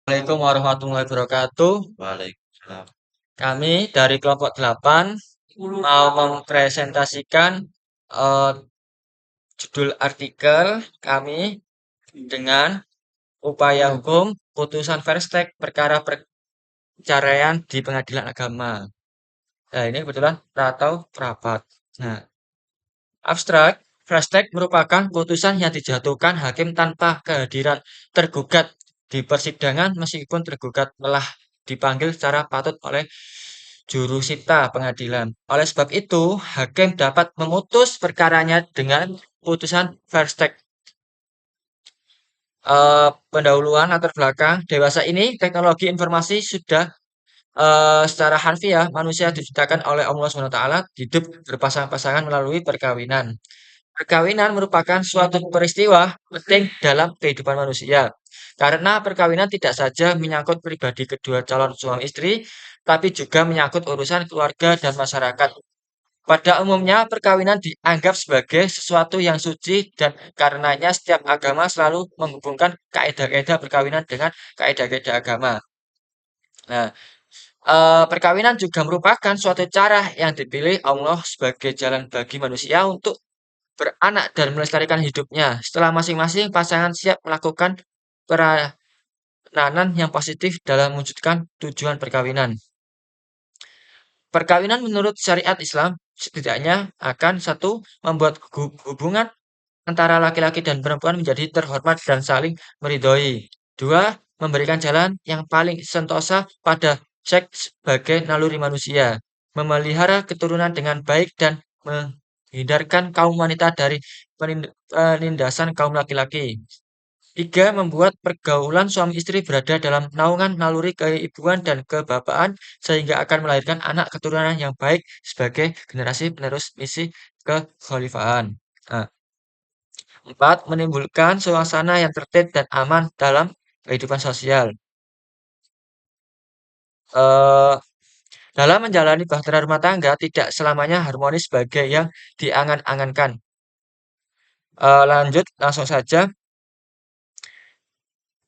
Assalamualaikum warahmatullahi wabarakatuh. Waalaikumsalam. Kami dari kelompok 8 mau mempresentasikan eh, judul artikel kami dengan upaya hukum putusan Verstek perkara perceraian di pengadilan agama. Nah, ini kebetulan atau rapat. Nah, abstrak, Verstek merupakan putusan yang dijatuhkan hakim tanpa kehadiran tergugat di persidangan meskipun tergugat telah dipanggil secara patut oleh jurusita pengadilan. Oleh sebab itu, hakim dapat memutus perkaranya dengan putusan Verstek. Pendahuluan latar belakang dewasa ini teknologi informasi sudah secara harfiah manusia diciptakan oleh Allah SWT hidup berpasang-pasangan melalui perkawinan. Perkawinan merupakan suatu peristiwa penting dalam kehidupan manusia. Karena perkawinan tidak saja menyangkut pribadi kedua calon suami istri, tapi juga menyangkut urusan keluarga dan masyarakat. Pada umumnya, perkawinan dianggap sebagai sesuatu yang suci dan karenanya setiap agama selalu menghubungkan kaidah-kaidah perkawinan dengan kaidah-kaidah agama. Nah, perkawinan juga merupakan suatu cara yang dipilih Allah sebagai jalan bagi manusia untuk beranak dan melestarikan hidupnya. Setelah masing-masing pasangan siap melakukan peranan yang positif dalam mewujudkan tujuan perkawinan. Perkawinan menurut syariat Islam setidaknya akan satu membuat hubungan antara laki-laki dan perempuan menjadi terhormat dan saling meridhoi. Dua, memberikan jalan yang paling sentosa pada seks sebagai naluri manusia. Memelihara keturunan dengan baik dan menghindarkan kaum wanita dari penindasan kaum laki-laki. Tiga, membuat pergaulan suami istri berada dalam naungan naluri keibuan dan kebapaan sehingga akan melahirkan anak keturunan yang baik sebagai generasi penerus misi kekhalifahan. Nah, empat, menimbulkan suasana yang tertib dan aman dalam kehidupan sosial. Eh, dalam menjalani bahtera rumah tangga tidak selamanya harmonis sebagai yang diangan-angankan. Lanjut, langsung saja.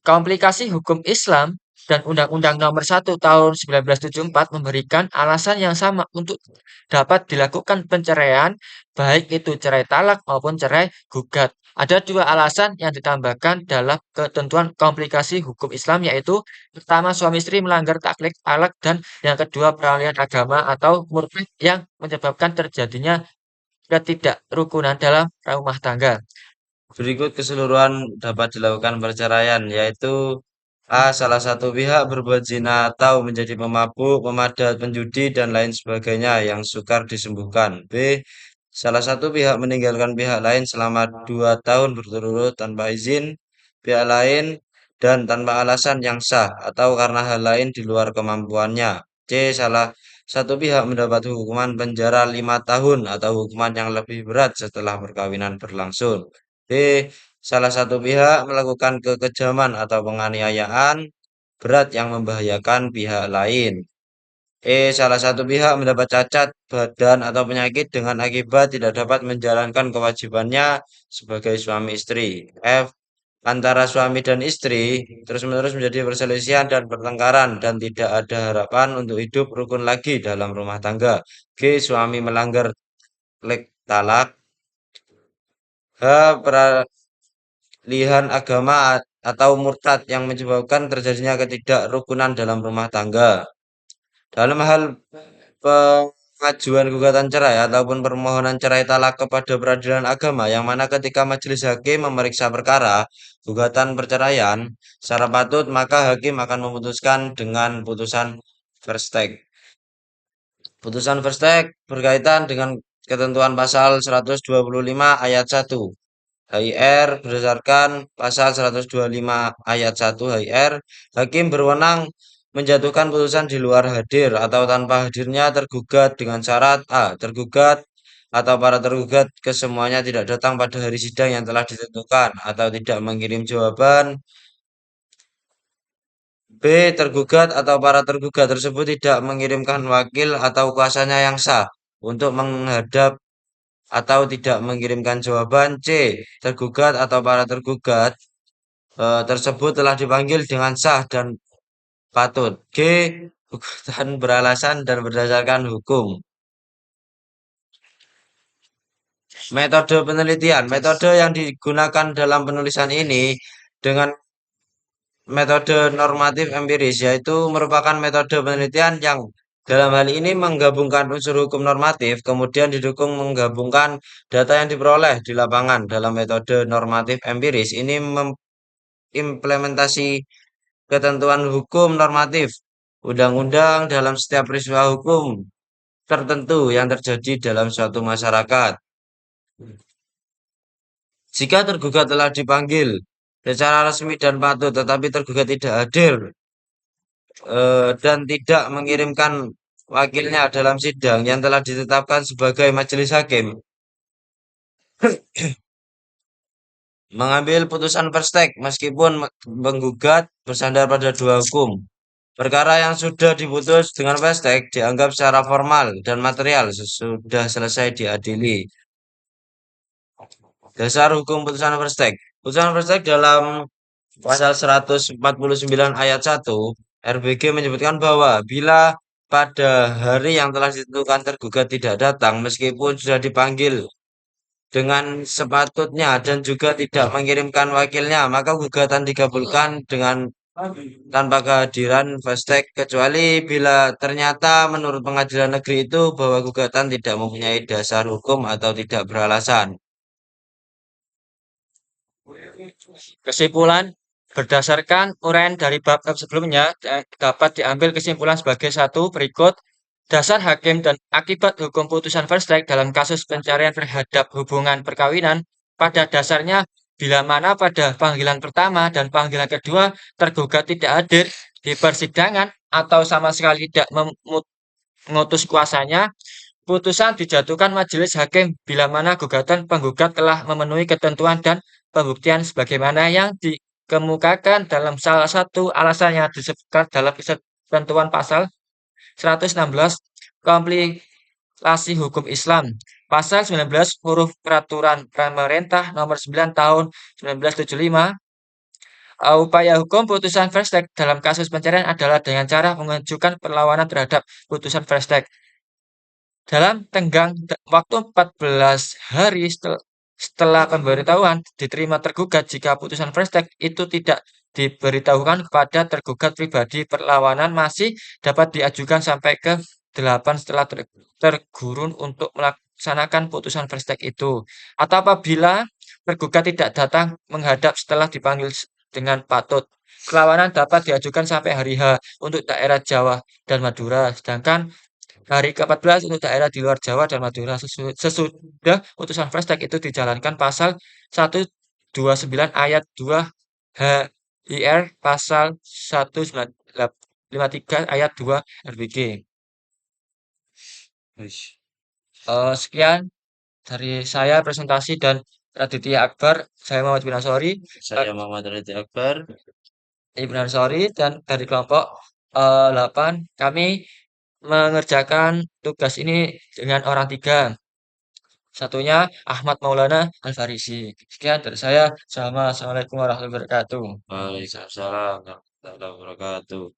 Komplikasi hukum Islam dan Undang-Undang Nomor 1 Tahun 1974 memberikan alasan yang sama untuk dapat dilakukan penceraian, baik itu cerai talak maupun cerai gugat. Ada dua alasan yang ditambahkan dalam ketentuan komplikasi hukum Islam, yaitu pertama suami istri melanggar taklid talak dan yang kedua peralihan agama atau murtad yang menyebabkan terjadinya ketidakrukunan dalam rumah tangga. Berikut keseluruhan dapat dilakukan perceraian, yaitu A. Salah satu pihak berbuat zina atau menjadi pemabuk, pemadat, penjudi, dan lain sebagainya yang sukar disembuhkan. B. Salah satu pihak meninggalkan pihak lain selama 2 tahun berturut-turut tanpa izin pihak lain dan tanpa alasan yang sah atau karena hal lain di luar kemampuannya. C. Salah satu pihak mendapat hukuman penjara 5 tahun atau hukuman yang lebih berat setelah perkawinan berlangsung. D. Salah satu pihak melakukan kekejaman atau penganiayaan berat yang membahayakan pihak lain. Salah satu pihak mendapat cacat badan atau penyakit dengan akibat tidak dapat menjalankan kewajibannya sebagai suami istri. F. Antara suami dan istri terus-menerus menjadi perselisihan dan pertengkaran dan tidak ada harapan untuk hidup rukun lagi dalam rumah tangga. G. Suami melanggar talak. H. Peralihan agama atau murtad yang menyebabkan terjadinya ketidakrukunan dalam rumah tangga. Dalam hal pengajuan gugatan cerai ataupun permohonan cerai talak kepada peradilan agama yang mana ketika majelis hakim memeriksa perkara gugatan perceraian secara patut maka hakim akan memutuskan dengan putusan Verstek. Putusan Verstek berkaitan dengan ketentuan pasal 125 ayat 1 HIR berdasarkan pasal 125 ayat 1 HIR, hakim berwenang menjatuhkan putusan di luar hadir atau tanpa hadirnya tergugat dengan syarat A. Tergugat atau para tergugat kesemuanya tidak datang pada hari sidang yang telah ditentukan atau tidak mengirim jawaban. B. Tergugat atau para tergugat tersebut tidak mengirimkan wakil atau kuasanya yang sah untuk menghadap atau tidak mengirimkan jawaban. C. Tergugat atau para tergugat tersebut telah dipanggil dengan sah dan patut. G. Gugatan beralasan dan berdasarkan hukum. Metode penelitian. Metode yang digunakan dalam penulisan ini dengan metode normatif empiris, yaitu merupakan metode penelitian yang dalam hal ini menggabungkan unsur hukum normatif, kemudian didukung menggabungkan data yang diperoleh di lapangan. Dalam metode normatif empiris ini mengimplementasi ketentuan hukum normatif, undang-undang dalam setiap peristiwa hukum tertentu yang terjadi dalam suatu masyarakat. Jika tergugat telah dipanggil secara resmi dan patut, tetapi tergugat tidak hadir dan tidak mengirimkan wakilnya dalam sidang yang telah ditetapkan sebagai majelis hakim, mengambil putusan perstek meskipun penggugat bersandar pada dua hukum. Perkara yang sudah diputus dengan perstek dianggap secara formal dan material sudah selesai diadili. Dasar hukum putusan perstek. Putusan perstek dalam Pasal 149 ayat 1 RBG menyebutkan bahwa bila pada hari yang telah ditentukan tergugat tidak datang meskipun sudah dipanggil dengan sepatutnya dan juga tidak mengirimkan wakilnya, maka gugatan dikabulkan dengan tanpa kehadiran Fastek kecuali bila ternyata menurut pengadilan negeri itu bahwa gugatan tidak mempunyai dasar hukum atau tidak beralasan. Kesimpulan, berdasarkan uraian dari bab sebelumnya, dapat diambil kesimpulan sebagai satu berikut. Dasar hakim dan akibat hukum putusan first strike dalam kasus pencarian terhadap hubungan perkawinan pada dasarnya bila mana pada panggilan pertama dan panggilan kedua tergugat tidak hadir di persidangan atau sama sekali tidak mengutus kuasanya, putusan dijatuhkan majelis hakim bila mana gugatan penggugat telah memenuhi ketentuan dan pembuktian sebagaimana yang dikemukakan dalam salah satu alasan yang disebutkan dalam ketentuan pasal 116 Kompilasi Hukum Islam. Pasal 19 huruf Peraturan Pemerintah Nomor 9 Tahun 1975. Upaya hukum putusan first strike dalam kasus pencarian adalah dengan cara mengajukan perlawanan terhadap putusan first strike dalam tenggang waktu 14 hari setelah pemberitahuan diterima tergugat. Jika putusan first strike itu tidak diberitahukan kepada tergugat pribadi, perlawanan masih dapat diajukan sampai ke 8 setelah tergurun untuk melaksanakan putusan first strike itu. Atau apabila tergugat tidak datang menghadap setelah dipanggil dengan patut, perlawanan dapat diajukan sampai hari H untuk daerah Jawa dan Madura, sedangkan hari ke-14 untuk daerah di luar Jawa dan Madura. Sesudah putusan first strike itu dijalankan pasal 129 ayat 2 HIR pasal 1953 ayat 2 RBG. Sekian dari saya presentasi dan Raditya Akbar. Saya Muhammad bin Ansori. Saya Muhammad Raditya Akbar. Ibn Ansori dan dari kelompok 8 kami mengerjakan tugas ini dengan orang tiga. Satunya Ahmad Maulana Al-Farisi. Sekian dari saya. Assalamualaikum warahmatullahi wabarakatuh. Waalaikumsalam warahmatullahi wabarakatuh.